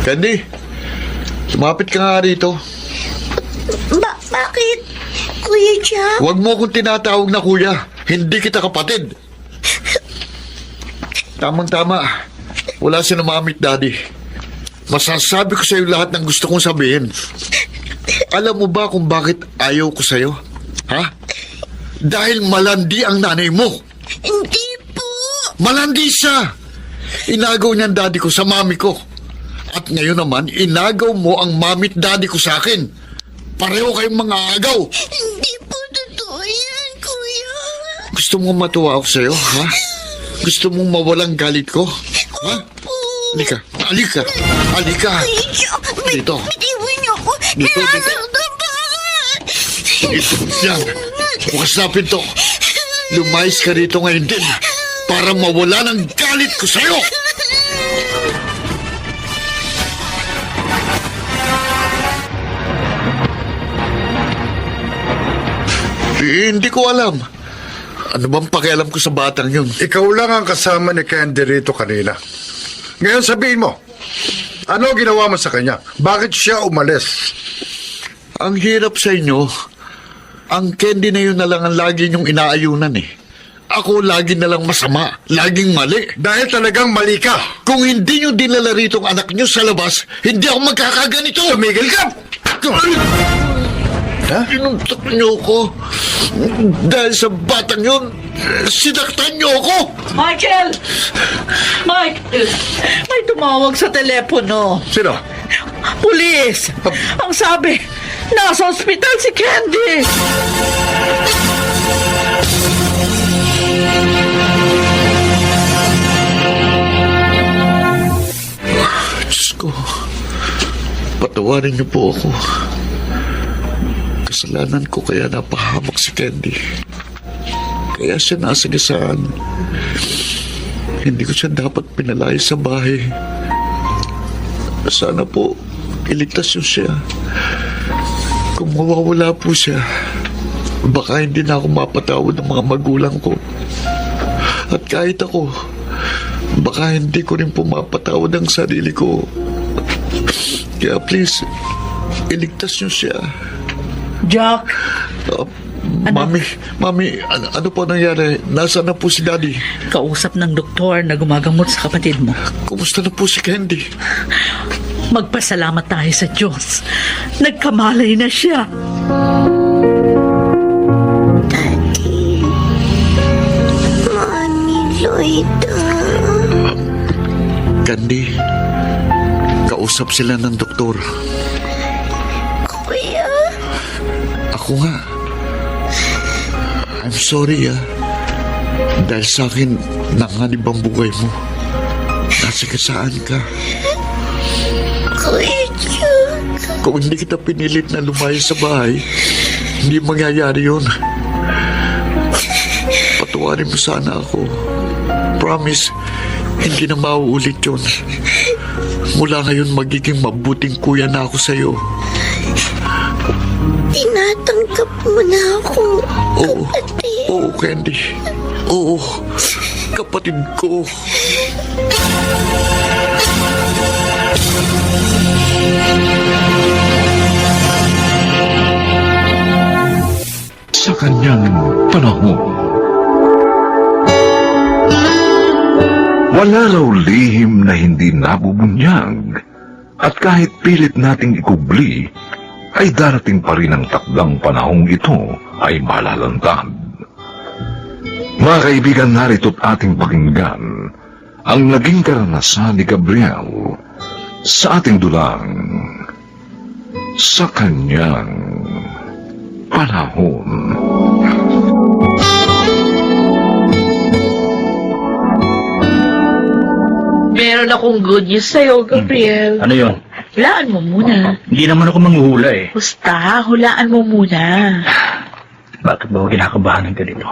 I: Candy, lumapit ka nga rito.
H: Bakit? Kuya Jack?
I: Huwag mo akong tinatawag na kuya. Hindi kita kapatid. Tamang-tama. Wala si na mami at daddy. Masasabi ko sa'yo lahat ng gusto kong sabihin. Alam mo ba kung bakit ayaw ko sa'yo? Ha? Dahil malandi ang nanay mo.
H: Hindi po.
I: Malandi siya. Inagaw niya ang daddy ko sa mami ko. At ngayon naman, inagaw mo ang mami at daddy ko sa akin. Pareho kayong mga agaw.
H: Hindi po totoo yan, Kuya.
I: Gusto mo matuwa ako sa'yo, ha? Gusto mong mawalang galit ko? Ha? Halika, halika, halika.
H: Kuya Jack,
I: Dito.
H: bitiwan niyo ako.
I: Dito, dito.
H: Nasaktan pa.
I: Dito, yan. Bukas na pinto. Lumayas ka rito ngayon din para mawala ng galit ko sa'yo. Hindi ko alam. Ano bang pakialam ko sa batang yun?
D: Ikaw lang ang kasama ni Candy rito kanina. Ngayon sabihin mo, ano ginawa mo sa kanya? Bakit siya umalis?
I: Ang hirap sa inyo, ang Candy na yun na lang ang lagi niyong inaayunan eh. Ako lagi na lang masama, laging mali.
D: Dahil talagang mali ka.
I: Kung hindi niyo dinala rito ang anak niyo sa labas, hindi ako magkakaganito.
D: Tumigil ka! Ha?
I: Pinuntok niyo ko. Dahil sa batang yun, sinaktan niyo ako.
K: Michael! Michael! May tumawag sa telepono.
D: Sino?
K: Pulis! Ang sabi, nasa ospital si Candy!
I: Diyos ko, patawarin niyo po ako. Kasalanan ko kaya napahamak si Candy. Kaya siya nasagasaan. Hindi ko siya dapat pinalaya sa bahay. Sana po, iligtas niyo siya. Kung mawawala po siya, baka hindi na ako mapatawad ng mga magulang ko. At kahit ako, baka hindi ko rin po mapatawad ang sarili ko. Kaya please, iligtas niyo siya.
K: Jack!
I: Mami, ano po nangyari? Nasaan na po si Daddy?
K: Kausap ng doktor na gumagamot sa kapatid mo.
I: Kumusta na po si Candy?
K: Magpasalamat tayo sa Diyos. Nagkamalay na siya.
H: Daddy. Mami Loida.
I: Candy, kausap sila ng doktor.
H: Kuya?
I: Ako nga. I'm sorry, Dahil sa akin, nanganib ang buhay mo. Nasagasaan ka.
H: Kuya Jack.
I: Kung hindi kita pinilit na lumayas sa bahay, hindi mangyayari yun. Patawarin mo sana ako. Promise, hindi na mauulit yun. Mula ngayon, magiging mabuting kuya na ako sa'yo.
H: Tinatanggap mo na ako,
I: Oo.
H: kapatid.
I: Oo, Candy. Oo. Kapatid ko.
A: Sa kanyang panahon, wala raw lihim na hindi nabubunyag at kahit pilit nating ikubli, ay darating pa rin ang takdang panahong ito ay malalantad. Mga kaibigan, narito't ating pakinggan ang naging karanasan ni Gabriel sa ating dulang sa kanyang panahon.
F: Meron akong good news sa'yo, Gabriel.
G: Ano yon?
F: Hulaan mo muna.
G: Hindi naman ako manghuhula eh.
F: Basta, hulaan mo muna.
G: Bakit ba ako kinakabahan ng ganito?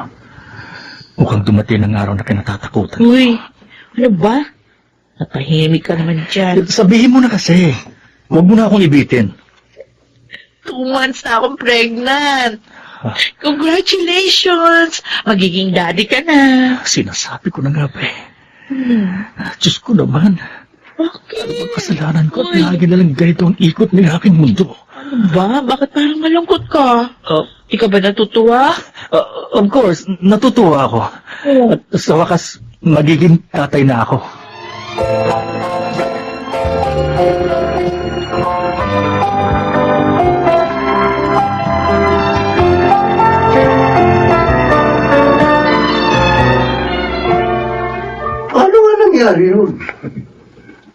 G: Mukhang dumating ang araw na kinatatakutan.
F: Uy, ano ba? Natahimik ka naman dyan.
G: Sabihin mo na kasi. Huwag mo na akong ibitin.
F: 2 months na akong pregnant. Congratulations! Magiging daddy ka na.
G: Sinasabi ko na nga ba eh. Diyos ko naman.
F: Bakit?
G: Ano bang kasalanan ko at lagi na lang ganito ang ikot ng aking mundo?
F: Ano ba? Bakit parang malungkot ka? Di ka ba natutuwa?
G: Of course, natutuwa ako.
F: Oh.
G: At sa wakas, magiging tatay na ako.
E: Paano nga nangyari yun?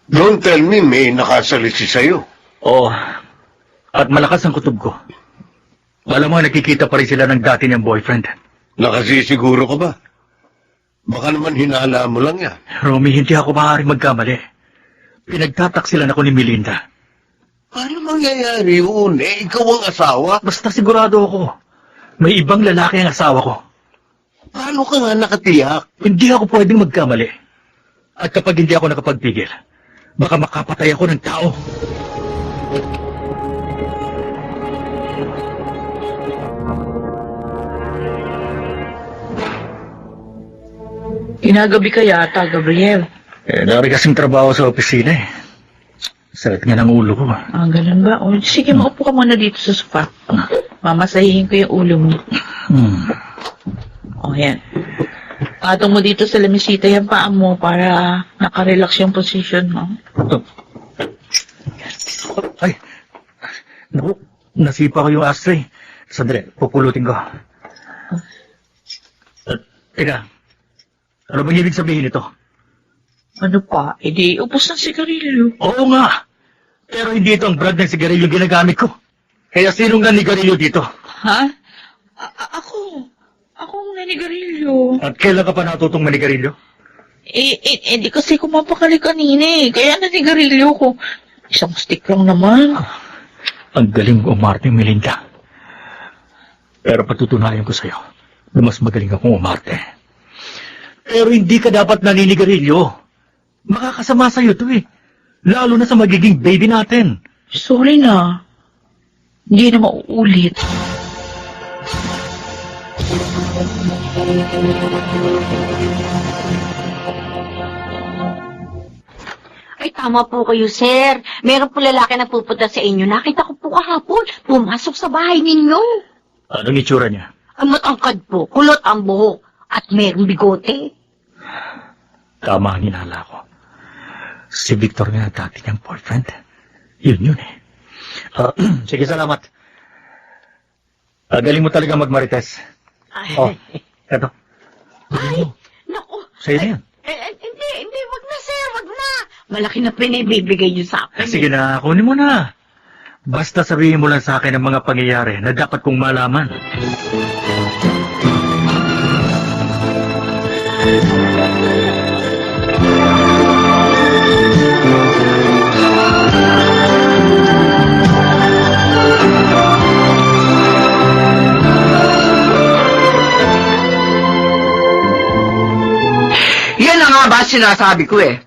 J: Don't tell me may nakasalisi sa'yo.
G: Oo. At malakas ang kutob ko. Alam mo, nakikita pa rin sila ng dati niyang boyfriend.
J: Nakasisiguro ka ba? Baka naman hinala mo lang yan.
G: Romy, hindi ako maaaring magkamali. Pinagtataksilan ako ni Melinda.
J: Paano mangyayari yun? Eh, ikaw ang asawa.
G: Basta sigurado ako. May ibang lalaki ang asawa ko.
J: Paano ka nga nakatiyak?
G: Hindi ako pwedeng magkamali. At kapag hindi ako nakapagpigil, baka makapatay ako ng tao.
F: Inagabi ka yata, Gabriel.
G: Dari kasing trabaho sa opisina eh. Sakit nga ng ulo ko.
F: Ganun ba? O, sige, maupo ka muna dito sa sofa. Mamasahihin ko yung ulo mo. O, yan. Patong mo dito sa lamisita yung paa mo para nakarelax yung position mo.
G: Ay, naku, nasipa ko yung ashtray. Sandali, pupulutin ko. Teka, ano bang ibig sabihin ito?
F: Ano pa? E di, upos ng sigarilyo.
G: Oo nga, pero hindi ito ang brand ng sigarilyo ginagamit ko. Kaya sinong nanigarilyo dito?
F: Ha? Ako. Ako ang nanigarilyo.
G: At kailan ka pa natutong manigarilyo?
F: Di kasi kumapakali kanina eh. Kaya nanigarilyo ko. Isang stick lang naman.
G: Ang galing umarte, Melinda. Pero patutunayan ko sa'yo na mas magaling akong umarte. Pero hindi ka dapat naninigarilyo. Makakasama sa'yo to eh. Lalo na sa magiging baby natin.
F: Sorry na. Hindi na mauulit.
H: Ay, tama po kayo, sir. Meron po lalaki na pupunta sa inyo. Nakita ko po kahapon. Pumasok sa bahay ninyo.
G: Anong itsura niya?
H: Ang matangkad po, kulot ang buhok, at merong bigote.
G: Tama ang hinala ko. Si Victor nga dati niyang boyfriend. Yun eh. Sige, salamat. Galing mo talaga magmarites. Oh, eto.
H: Ay, naku.
G: Sa'yo na yan.
H: Hindi, wag na, sir, wag na. Malaki na pinibibigay niyo sa akin.
G: Sige na, kunin mo na. Basta sabihin mo lang sa akin ang mga pangyayari na dapat kong malaman.
B: Yan na nga ba sinasabi ko eh.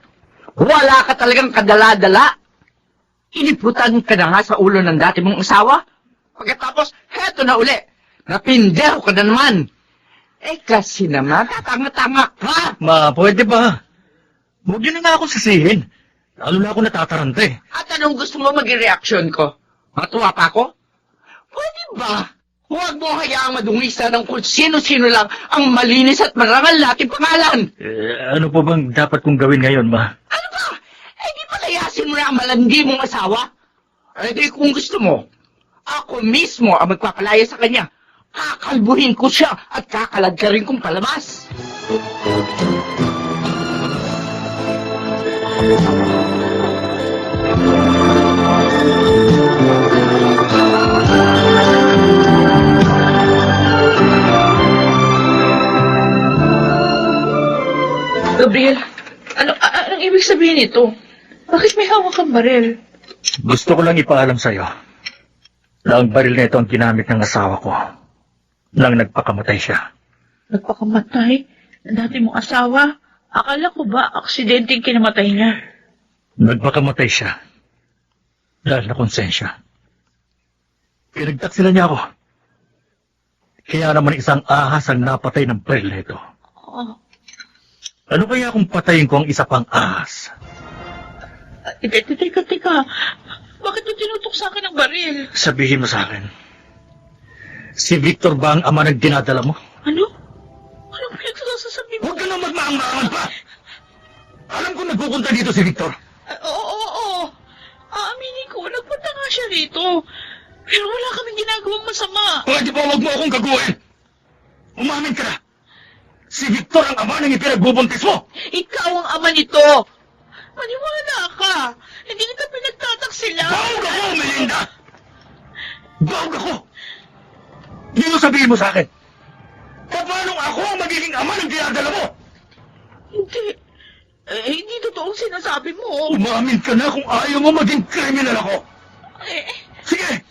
B: Wala ka talagang kadala-dala. Iniputan ka na nga sa ulo ng dati mong asawa. Pagkatapos, heto na uli. Napindeho ka na naman. Kasi naman, tatanga-tanga ka.
G: Ma, pwede ba? Huwag niyo na nga akong sisihin. Lalo na ako natataranta eh.
B: At anong gusto mo maging reaksyon ko? Matuwa pa ako? Pwede ba? Huwag mo hayaang madungisan ng kung sino-sino lang ang malinis at marangal nating pangalan.
G: Ano po bang dapat kong gawin ngayon, ma?
B: Ano ba? Di palayasin mo na ang malandi mong asawa? Di kung gusto mo, ako mismo ang magpapalaya sa kanya. Kakalbuhin ko siya at kakalad ka rin kong palabas.
F: Gabriel, anong ibig sabihin nito? Bakit may hawak kang baril?
G: Gusto ko lang ipaalam sa'yo na ang baril na ito ang ginamit ng asawa ko nang nagpakamatay siya.
F: Nagpakamatay? Ang dati mong asawa? Akala ko ba aksidenteng kinamatay niya?
G: Nagpakamatay siya dahil na konsensya. Pinagtaksila niya ako. Kaya naman isang ahas ang napatay ng baril na ito.
F: Oh,
G: Ano kaya kung patayin ko ang isa pang ahas?
F: teka. Bakit mo tinutok sa akin ang baril?
G: Sabihin mo sa akin, si Victor ba ang ama ng dinadala mo?
F: Ano? Anong pinagsasasabi mo?
G: Huwag ka nang magmaang-maangan pa! Alam ko nagpupunta dito si Victor.
F: Oo. Aaminin ko, nagpunta nga siya rito. Pero wala kaming ginagawang masama.
G: Pwede ba huwag mo akong gaguhin? Umamin ka na! Si Victor ang ama ng ipinagbubuntis mo!
F: Ikaw ang ama nito. Maniwala ka. Hindi kita pinagtataksila.
G: Bawag ako, Melinda! Bawag ako! Dito sabihin mo sa akin, paano ako ang magiging ama ng dinadala mo?
F: Hindi. Hindi totoong sinasabi mo.
G: Umamin ka na kung ayaw mo maging kriminal ako. Sige!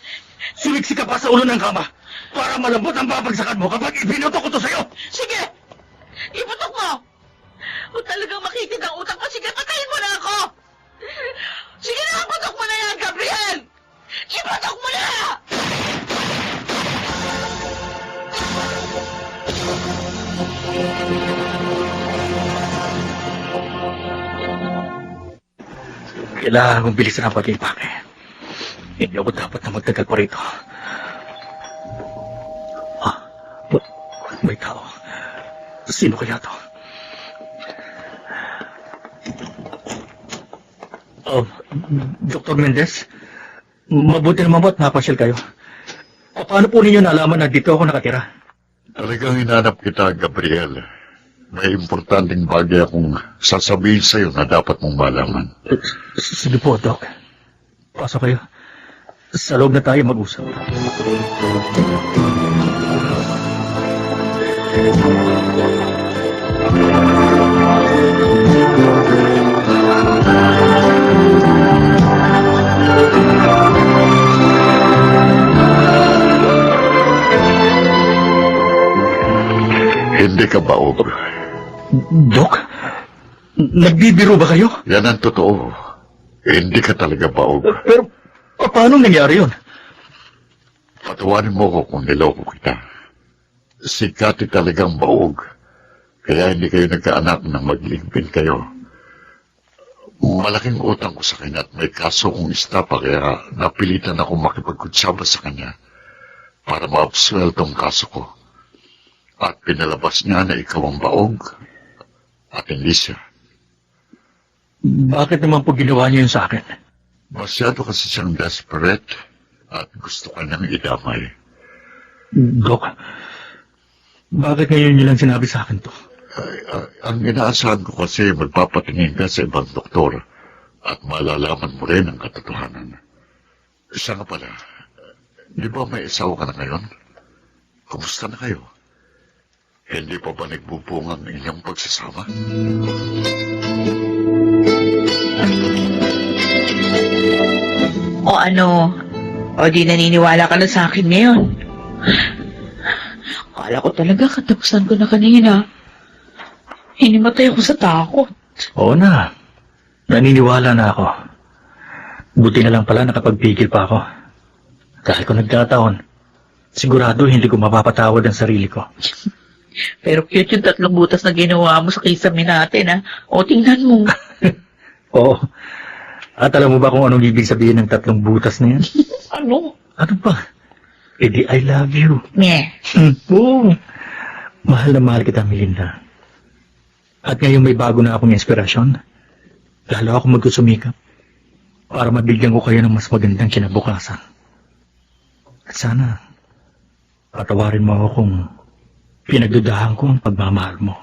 G: Sumiksi ka pa sa ulo ng kama para malambot ang babagsakan mo kapag ibinutok ko to sa'yo.
F: Sige! Iputok mo! Kung talagang makitid ang utak mo, sige, patayin mo na ako! Sige na, putok mo na yan, Gabriel! Iputok mo na!
G: Kailangan kong bilisan ang pag-impake. Hindi ako dapat na magtagal pa rito. May tao. Sino kaya to? Dr. Mendez, mabuti naman ba't napasyal kayo? Paano po ninyo nalaman na dito ako nakatira?
I: Talagang hinanap kita, Gabriel. May importanteng bagay akong sasabihin sa'yo na dapat mong malaman.
G: Sige po, Doc. Pasok kayo. Sa loob na tayo mag-usap.
I: Hindi ka baog.
G: Doc, nagbibiro ba kayo?
I: Yan ang totoo. Hindi ka talaga baog.
G: Pero paano nangyari yun?
I: Patawarin mo ko kung niloko kita. Si Cathy talagang baog. Kaya hindi kayo nagkaanak nang maglimpin kayo. Malaking utang ko sa kanya at may kaso kong istapa kaya napilitan ako makipagkutsaba sa kanya para ma-absuelto ang kaso ko. At pinalabas niya na ikaw ang baog at hindi siya.
G: Bakit naman po ginawa niyo yun sa akin?
I: Masyado kasi siyang desperate at gusto kanyang idamay.
G: Doc, bakit ngayon niyo lang sinabi sa akin to?
I: Ang inaasahan ko kasi magpapatingin ka sa ibang doktor at malalaman mo rin ang katotohanan. Siya nga pala, di ba may asawa ka na ngayon? Kumusta na kayo? Hindi pa ba nagbubunga ang inyong pagsasama?
F: O ano? O di naniniwala ka na sa akin ngayon? Akala ko talaga katapusan ko na kanina. Hinimatay ako sa takot.
G: Oo na. Naniniwala na ako. Buti na lang pala nakapagpigil pa ako. Dahil kung nagkataon, sigurado hindi ko mapapatawad ang sarili ko.
C: Pero cute yung 3 butas na ginawa mo sa kisame natin, ha? O, tingnan mo.
G: Oo. At alam mo ba kung anong ibig sabihin ng 3 butas na yan?
C: Ano?
G: Ano ba? Eh di I love you.
C: Meh.
G: Oo. Mahal na mahal kita, Melinda. At ngayon may bago na akong inspirasyon. Lalo ako magkusumikap para mabigyan ko kayo ng mas magandang kinabukasan. At sana, patawarin mo ako kung pinagdudahan ko ang pagmamahal mo.